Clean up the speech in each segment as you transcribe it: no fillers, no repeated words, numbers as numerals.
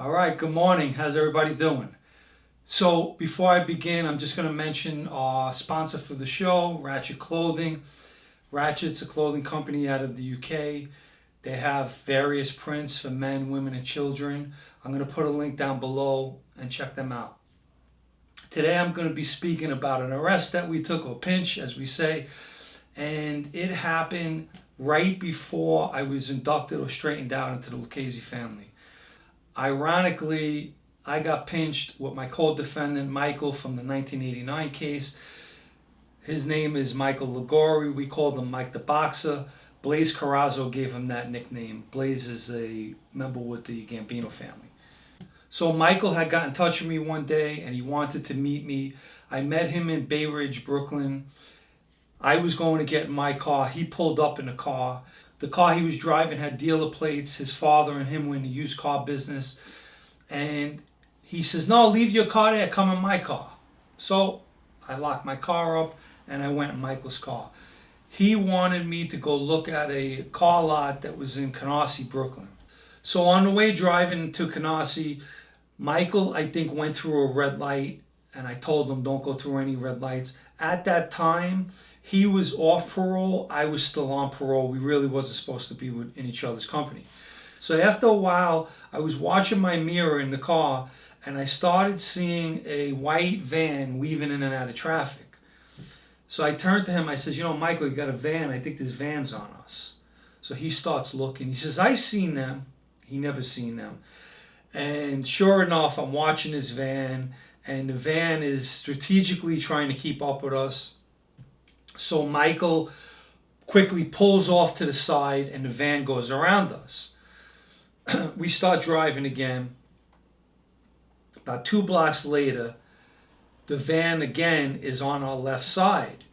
All right, good morning. How's everybody doing? So before I begin, I'm just going to mention our sponsor for the show, Ratchet Clothing. Ratchet's a clothing company out of the UK. They have various prints for men, women, and children. I'm going to put a link down below and check them out. Today I'm going to be speaking about an arrest that we took, or pinch as we say, and it happened right before I was inducted or straightened out into the Lucchese family. Ironically, I got pinched with my co-defendant Michael from the 1989 case. His name is Michael Liguori. We called him Mike the Boxer. Blaze Carrazzo gave him that nickname. Blaze is a member with the Gambino family. So Michael had got in touch with me one day and he wanted to meet me. I met him in Bay Ridge, Brooklyn. I was going to get in my car. He pulled up in the car. The car he was driving had dealer plates. His father and him were in the used car business. And he says, "No, leave your car there, come in my car." So I locked my car up and I went in Michael's car. He wanted me to go look at a car lot that was in Canarsie, Brooklyn. So on the way driving to Canarsie, Michael, I think, went through a red light, and I told him don't go through any red lights. At that time, he was off parole. I was still on parole. We really wasn't supposed to be in each other's company. So after a while, I was watching my mirror in the car, and I started seeing a white van weaving in and out of traffic. So I turned to him. I said, "Michael, you got a van. I think this van's on us." So he starts looking. He says, "I seen them." He never seen them. And sure enough, I'm watching this van, and the van is strategically trying to keep up with us. So Michael quickly pulls off to the side, and the van goes around us. We start driving again. About 2 blocks later, the van again is on our left side.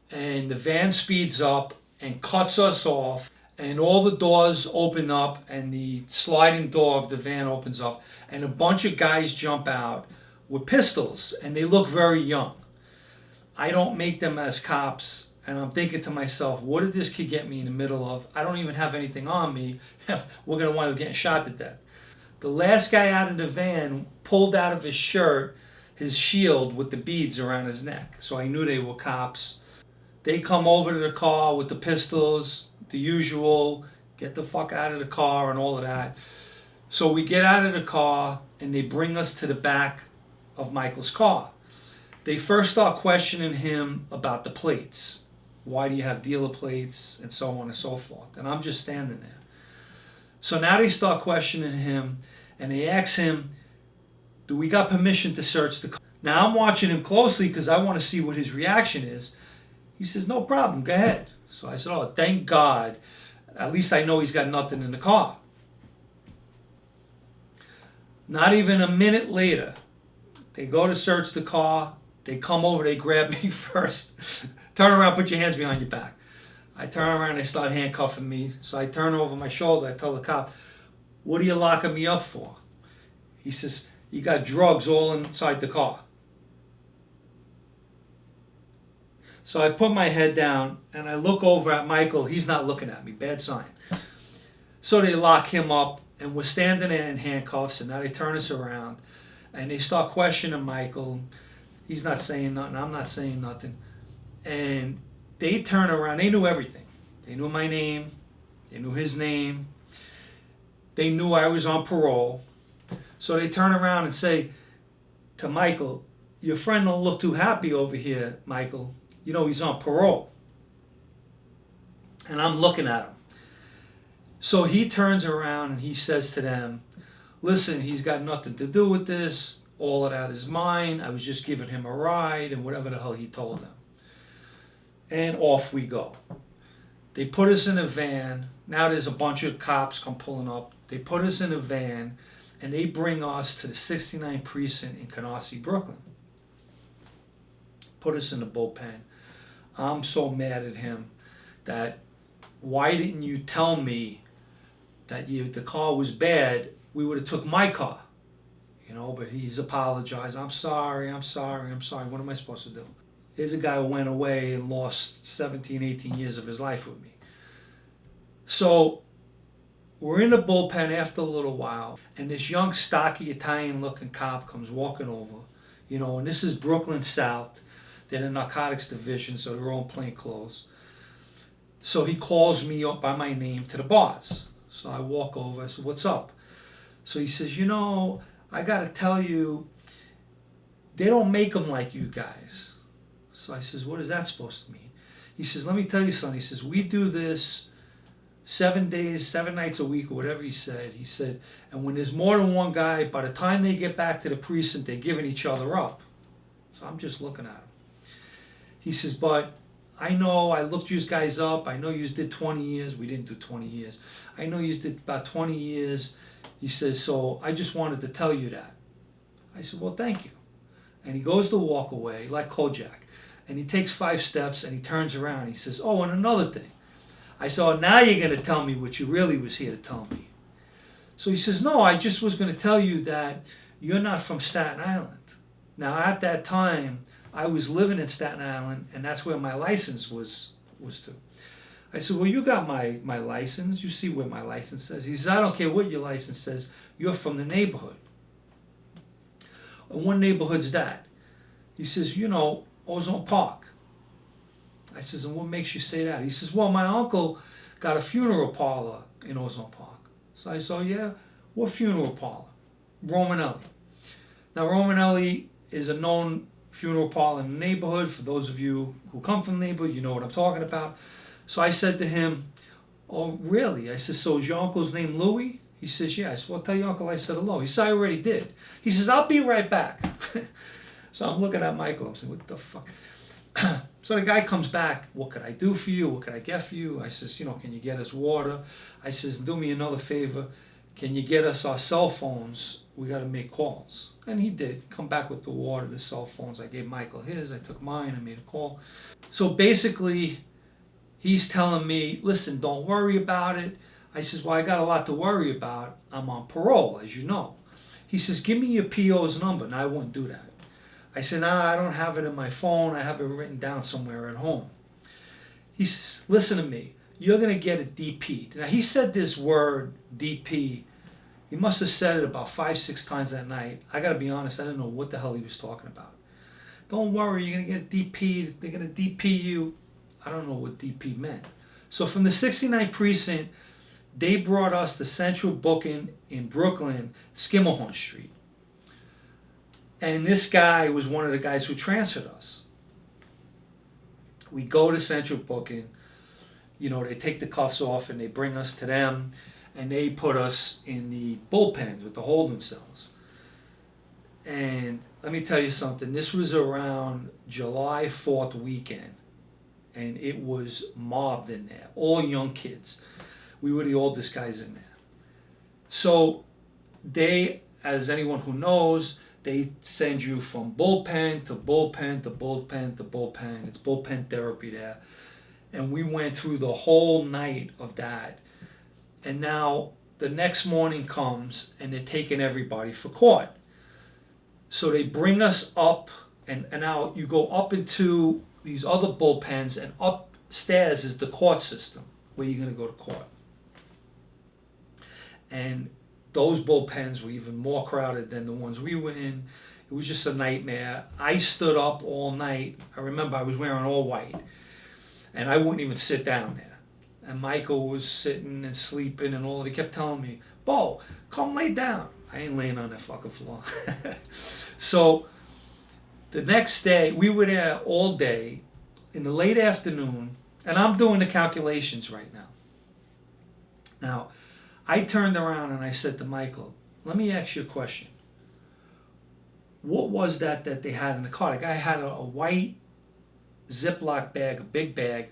And the van speeds up and cuts us off. And all the doors open up, and the sliding door of the van opens up. And a bunch of guys jump out with pistols, and they look very young. I don't make them as cops, and I'm thinking to myself, what did this kid get me in the middle of? I don't even have anything on me. We're going to wind up getting shot to death. The last guy out of the van pulled out of his shirt his shield with the beads around his neck. So I knew they were cops. They come over to the car with the pistols, the usual, get the fuck out of the car and all of that. So we get out of the car, and they bring us to the back of Michael's car. They first start questioning him about the plates. Why do you have dealer plates? And so on and so forth. And I'm just standing there. So now they start questioning him, and they ask him, "Do we got permission to search the car?" Now I'm watching him closely because I want to see what his reaction is. He says, "No problem, go ahead." So I said, "Oh, thank God. At least I know he's got nothing in the car." Not even a minute later, they go to search the car. They come over, they grab me first. "Turn around, put your hands behind your back." I turn around, they start handcuffing me. So I turn over my shoulder, I tell the cop, "What are you locking me up for?" He says, "You got drugs all inside the car." So I put my head down and I look over at Michael. He's not looking at me, bad sign. So they lock him up, and we're standing there in handcuffs, and now they turn us around and they start questioning Michael. He's not saying nothing, I'm not saying nothing. And they turn around, they knew everything. They knew my name, they knew his name, they knew I was on parole. So they turn around and say to Michael, "Your friend don't look too happy over here, Michael. He's on parole." And I'm looking at him. So he turns around and he says to them, "Listen, he's got nothing to do with this. All of that is mine. I was just giving him a ride," and whatever the hell he told them. And off we go. They put us in a van. Now there's a bunch of cops come pulling up. They put us in a van, and they bring us to the 69 precinct in Canarsie, Brooklyn. Put us in the bullpen. I'm so mad at him that, why didn't you tell me that the car was bad? We would have took my car. But he's apologized. I'm sorry. What am I supposed to do? Here's a guy who went away and lost 17, 18 years of his life with me. So We're in the bullpen after a little while, and this young, stocky, Italian-looking cop comes walking over. You know, and this is Brooklyn South. They're the narcotics division, so they're all in plain clothes. So he calls me up by my name to the bars. So I walk over. I said, "What's up?" So he says, "You know, I got to tell you, they don't make them like you guys." So I says, "What is that supposed to mean?" He says, "Let me tell you something." He says, "We do this 7 days, 7 nights a week," or whatever he said. He said, "and when there's more than one guy, by the time they get back to the precinct, they're giving each other up." So I'm just looking at him. He says, "But I know, I looked you guys up. I know you did 20 years. We didn't do 20 years. I know you did about 20 years. He says, "So I just wanted to tell you that." I said, "Well, thank you." And he goes to walk away like Kojak. And he takes 5 steps and he turns around. He says, "Oh, and another thing." I said, "Oh, now you're going to tell me what you really was here to tell me." So he says, "No, I just was going to tell you that you're not from Staten Island." Now, at that time, I was living in Staten Island, and that's where my license was to. I said, "Well, you got my license. You see where my license says." He says, "I don't care what your license says. You're from the neighborhood." "And what neighborhood's that?" He says, "You know, Ozone Park." I says, "And what makes you say that?" He says, "Well, my uncle got a funeral parlor in Ozone Park." So I said, "Oh, yeah? What funeral parlor?" "Romanelli." Now, Romanelli is a known funeral parlor in the neighborhood. For those of you who come from the neighborhood, you know what I'm talking about. So I said to him, "Oh, really?" I said, "So is your uncle's name Louis?" He says, "Yeah." I said, "Well, tell your uncle I said hello." He said, "I already did." He says, "I'll be right back." So I'm looking at Michael. I'm saying, "What the fuck?" So the guy comes back. "What could I do for you? What could I get for you?" I says, "You know, can you get us water?" I says, "Do me another favor. Can you get us our cell phones? We got to make calls." And he did. Come back with the water, the cell phones. I gave Michael his. I took mine. I made a call. So basically, he's telling me, "Listen, don't worry about it." I says, "Well, I got a lot to worry about. I'm on parole, as you know." He says, "Give me your PO's number." Now, I wouldn't do that. I said, "Nah, I don't have it in my phone. I have it written down somewhere at home." He says, "Listen to me. You're going to get a DP." Now, he said this word, DP. He must have said it about 5, 6 times that night. I got to be honest, I didn't know what the hell he was talking about. "Don't worry, you're going to get DP. They're going to DP you." I don't know what DP meant. So from the 69th precinct, they brought us to Central Booking in Brooklyn, Skimmerhorn Street. And this guy was one of the guys who transferred us. We go to Central Booking. You know, they take the cuffs off and they bring us to them. And they put us in the bullpens with the holding cells. And let me tell you something. This was around July 4th weekend. And it was mobbed in there. All young kids. We were the oldest guys in there. So they, as anyone who knows, they send you from bullpen to bullpen to bullpen to bullpen. It's bullpen therapy there. And we went through the whole night of that. And now the next morning comes and they're taking everybody for court. So they bring us up and now you go up into these other bullpens and upstairs is the court system where you're going to go to court. And those bullpens were even more crowded than the ones we were in. It was just a nightmare. I stood up all night. I remember I was wearing all white. And I wouldn't even sit down there. And Michael was sitting and sleeping and all. He kept telling me, "Bo, come lay down." I ain't laying on that fucking floor. So the next day, we were there all day in the late afternoon. And I'm doing the calculations right now. Now, I turned around and I said to Michael, "Let me ask you a question. What was that they had in the car?" The guy had a white Ziploc bag, a big bag,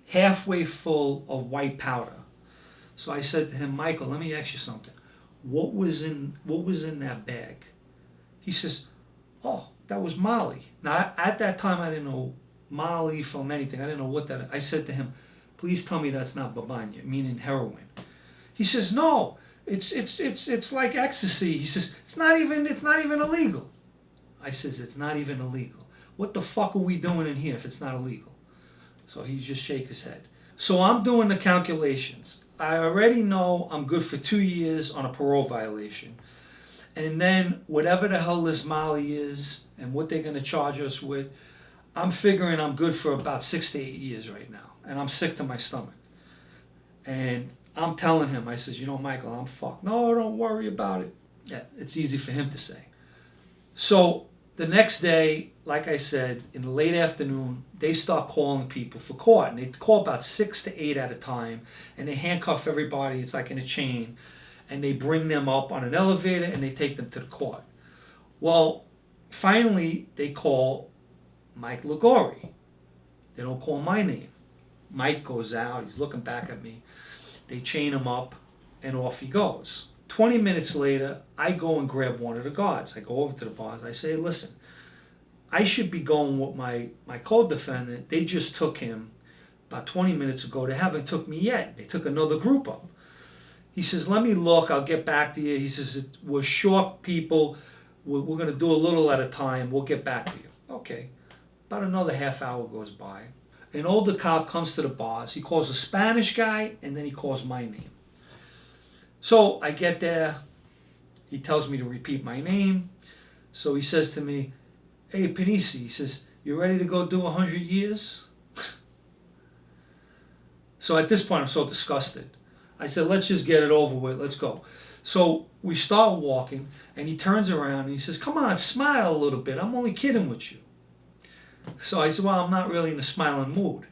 halfway full of white powder. So I said to him, "Michael, let me ask you something. What was in that bag?" He says, "Oh, that was Molly." Now, at that time, I didn't know Molly from anything. I didn't know what that. I said to him, "Please tell me that's not babanya, meaning heroin." He says, "No, it's like ecstasy." He says, it's not even illegal." I says, "It's not even illegal. What the fuck are we doing in here if it's not illegal?" So he just shakes his head. So I'm doing the calculations. I already know I'm good for 2 years on a parole violation. And then whatever the hell this Molly is and what they're going to charge us with, I'm figuring I'm good for about 6 to 8 years right now. And I'm sick to my stomach. And I'm telling him, I says, you know, Michael, I'm fucked. No, don't worry about it. Yeah, it's easy for him to say. So the next day, like I said, in the late afternoon, they start calling people for court. And they call about 6 to 8 at a time. And they handcuff everybody. It's like in a chain. And they bring them up on an elevator and they take them to the court. Well, finally, they call Mike Liguori. They don't call my name. Mike goes out. He's looking back at me. They chain him up and off he goes. 20 minutes later, I go and grab one of the guards. I go over to the bars. I say, listen, I should be going with my co-defendant. They just took him about 20 minutes ago. They haven't took me yet. They took another group up. He says, let me look. I'll get back to you. He says, we're short people. We're going to do a little at a time. We'll get back to you. Okay. About another half hour goes by. An older cop comes to the bars. He calls a Spanish guy, and then he calls my name. So I get there. He tells me to repeat my name. So he says to me, hey, Canarsie, he says, you ready to go do 100 years? So at this point, I'm so disgusted. I said, let's just get it over with. Let's go. So we start walking, and he turns around, and he says, come on, smile a little bit. I'm only kidding with you. So I said, well, I'm not really in a smiling mood.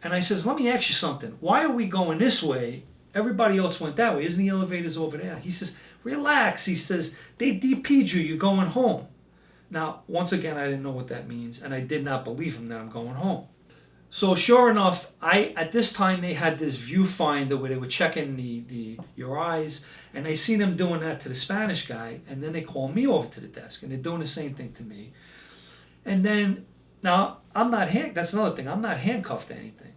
And I says, let me ask you something. Why are we going this way? Everybody else went that way. Isn't the elevator's over there? He says, relax. He says, they DP'd you. You're going home. Now, once again, I didn't know what that means, and I did not believe him that I'm going home. So sure enough, at this time they had this viewfinder where they were checking your eyes, and they seen them doing that to the Spanish guy, and then they call me over to the desk, and they're doing the same thing to me. And then, now, that's another thing, I'm not handcuffed to anything.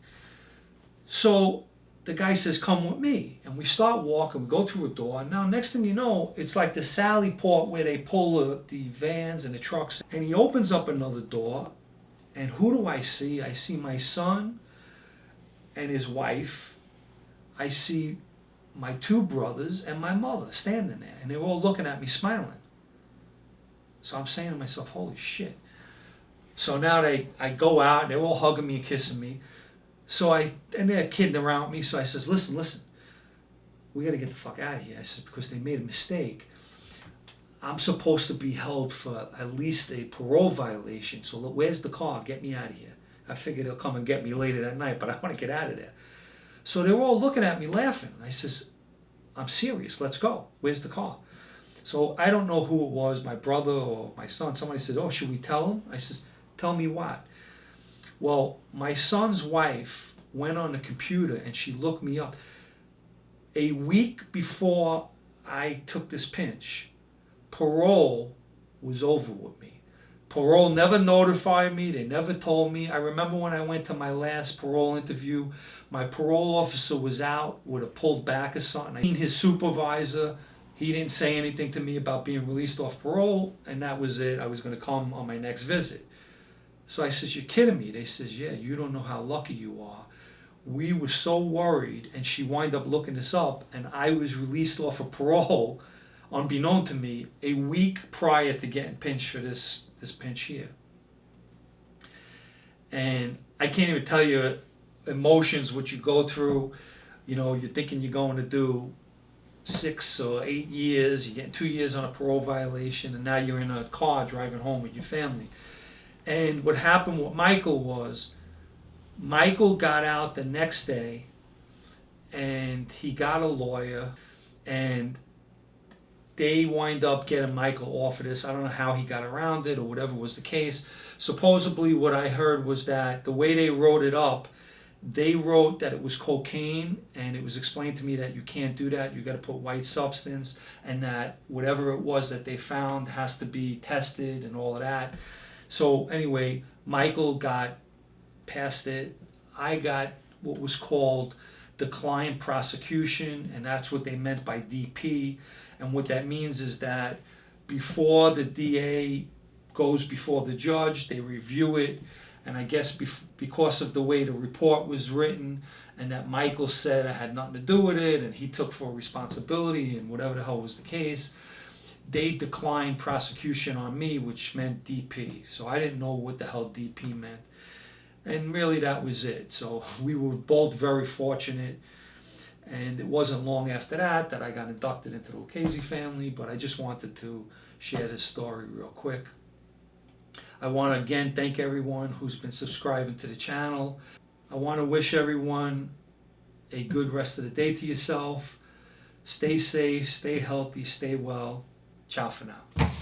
So the guy says, come with me. And we start walking, we go through a door. And now, next thing you know, it's like the Sally Port where they pull the vans and the trucks. And he opens up another door. And who do I see? I see my son and his wife. I see my 2 brothers and my mother standing there. And they're all looking at me smiling. So I'm saying to myself, holy shit. So now I go out, and they're all hugging me and kissing me. And they're kidding around me. So I says, listen, we got to get the fuck out of here. I says, because they made a mistake. I'm supposed to be held for at least a parole violation. So look, where's the car? Get me out of here. I figured they'll come and get me later that night, but I want to get out of there. So they were all looking at me laughing. I says, I'm serious. Let's go. Where's the car? So I don't know who it was, my brother or my son. Somebody said, oh, should we tell him? I says, tell me what? Well, my son's wife went on the computer and she looked me up. A week before I took this pinch, parole was over with me. Parole never notified me. They never told me. I remember when I went to my last parole interview, my parole officer was out, would have pulled back or something. I seen his supervisor. He didn't say anything to me about being released off parole, and that was it. I was going to come on my next visit. So I says, you're kidding me? They says, yeah, you don't know how lucky you are. We were so worried, and she wound up looking this up, and I was released off of parole, unbeknown to me, a week prior to getting pinched for this pinch here. And I can't even tell you emotions, what you go through. You know, you're thinking you're going to do 6 or 8 years, you're getting 2 years on a parole violation, and now you're in a car driving home with your family. And what happened with Michael was, Michael got out the next day, and he got a lawyer, and they wind up getting Michael off of this. I don't know how he got around it or whatever was the case. Supposedly what I heard was that the way they wrote it up, they wrote that it was cocaine, and it was explained to me that you can't do that. You got to put white substance, and that whatever it was that they found has to be tested and all of that. So anyway, Michael got past it. I got what was called declined prosecution, and that's what they meant by DP. And what that means is that before the DA goes before the judge, they review it. And I guess because of the way the report was written, and that Michael said I had nothing to do with it, and he took full responsibility, and whatever the hell was the case, they declined prosecution on me, which meant DP. So I didn't know what the hell DP meant. And really that was it. So we were both very fortunate. And it wasn't long after that I got inducted into the Lucchese family, but I just wanted to share this story real quick. I want to again thank everyone who's been subscribing to the channel. I want to wish everyone a good rest of the day to yourself. Stay safe, stay healthy, stay well. Ciao for now.